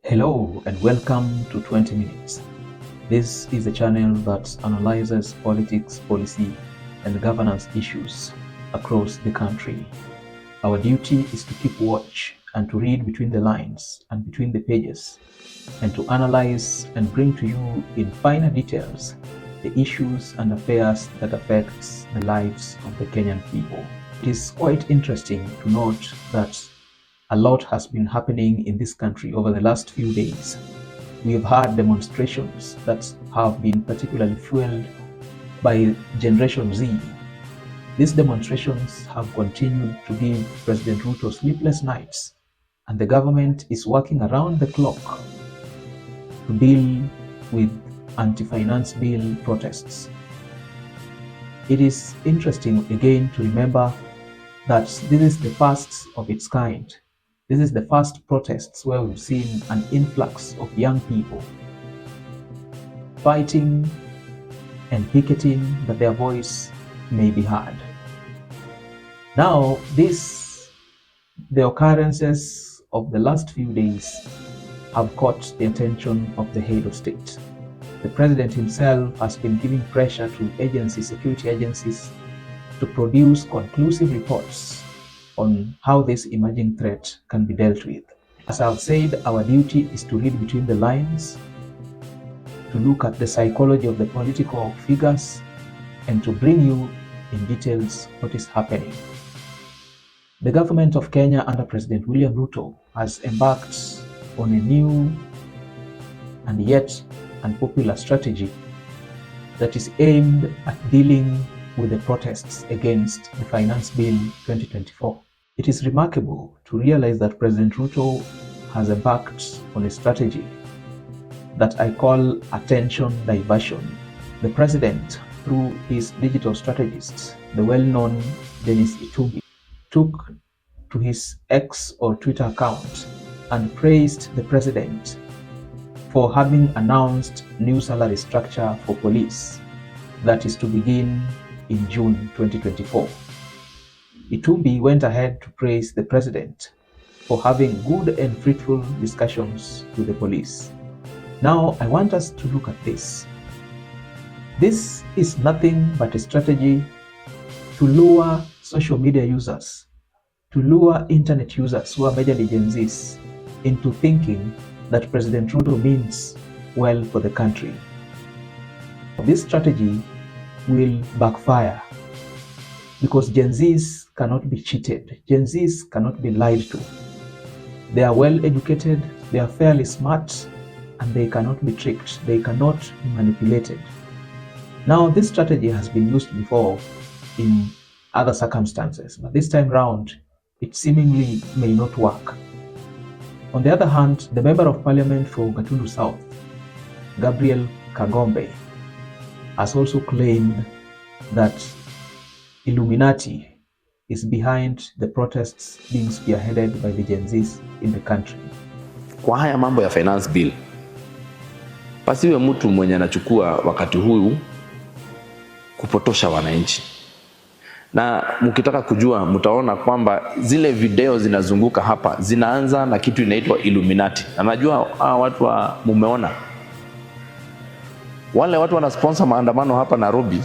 Hello and welcome to 20 Minutes. This is a channel that analyzes politics, policy, and governance issues across the country. Our duty is to keep watch and to read between the lines and between the pages, and to analyze and bring to you in finer details the issues and affairs that affects the lives of the Kenyan people. It is quite interesting to note that a lot has been happening in this country over the last few days. We have had demonstrations that have been particularly fueled by Generation Z. These demonstrations have continued to give President Ruto sleepless nights, and the government is working around the clock to deal with anti-finance bill protests. It is interesting again to remember that this is the first of its kind. This is the first protests where we've seen an influx of young people fighting and picketing that their voice may be heard. Now, the occurrences of the last few days have caught the attention of the head of state. The president himself has been giving pressure to security agencies, to produce conclusive reports on how this emerging threat can be dealt with. As I've said, our duty is to read between the lines, to look at the psychology of the political figures, and to bring you in details what is happening. The government of Kenya under President William Ruto has embarked on a new and yet unpopular strategy that is aimed at dealing with the protests against the Finance Bill 2024. It is remarkable to realize that President Ruto has embarked on a strategy that I call attention diversion. The president, through his digital strategist, the well-known Itumbi, took to his X or Twitter account and praised the president for having announced new salary structure for police that is to begin in June 2024. Itumbi went ahead to praise the president for having good and fruitful discussions with the police. Now, I want us to look at this. This is nothing but a strategy to lure social media users, to lure internet users who are majorly Gen Zs into thinking that President Ruto means well for the country. This strategy will backfire because Gen Zs cannot be cheated. Gen Zs cannot be lied to. They are well educated, they are fairly smart, and they cannot be tricked. They cannot be manipulated. Now, this strategy has been used before in other circumstances, but this time round, it seemingly may not work. On the other hand, the Member of Parliament for Gatundu South, Gabriel Kagombe, has also claimed that Illuminati is behind the protests being spearheaded by the Gen Zs in the country. Kwa haya mambo ya finance bill, pasiwe mtu mwenye anachukua wakati huu kupotosha wananchi. Na mkitaka kujua, mtaona kwamba zile video zinazunguka hapa zinaanza na kitu inaitwa Illuminati. Na najua watu mumeona wale watu wana sponsor maandamano hapa Nairobi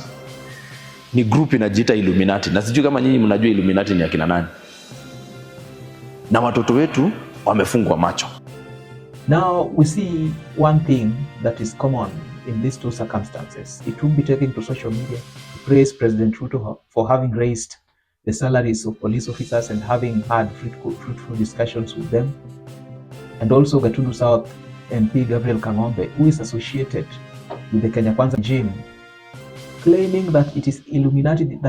ni group inajiita Illuminati. Na sijui kama nyinyi mnajua Illuminati ni akina nani. Na watoto wetu wamefungwa macho. Now we see one thing that is common in these two circumstances. It will be taken to social media to praise President Ruto for having raised the salaries of police officers and having had fruitful discussions with them. And also Gatundu South MP Gabriel Kagombe, who is associated with the Kenya Kwanza regime, claiming that it is Illuminati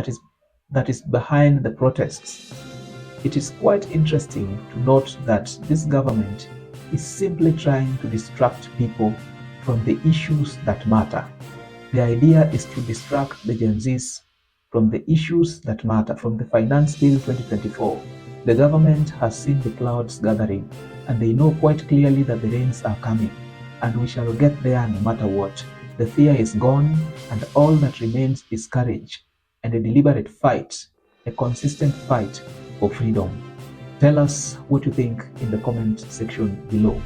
that is behind the protests. It is quite interesting to note that this government is simply trying to distract people from the issues that matter. The idea is to distract the Gen Zs from the issues that matter. From the Finance Bill 2024, the government has seen the clouds gathering, and they know quite clearly that the rains are coming, and we shall get there no matter what. The fear is gone, and all that remains is courage and a deliberate fight, a consistent fight for freedom. Tell us what you think in the comment section below.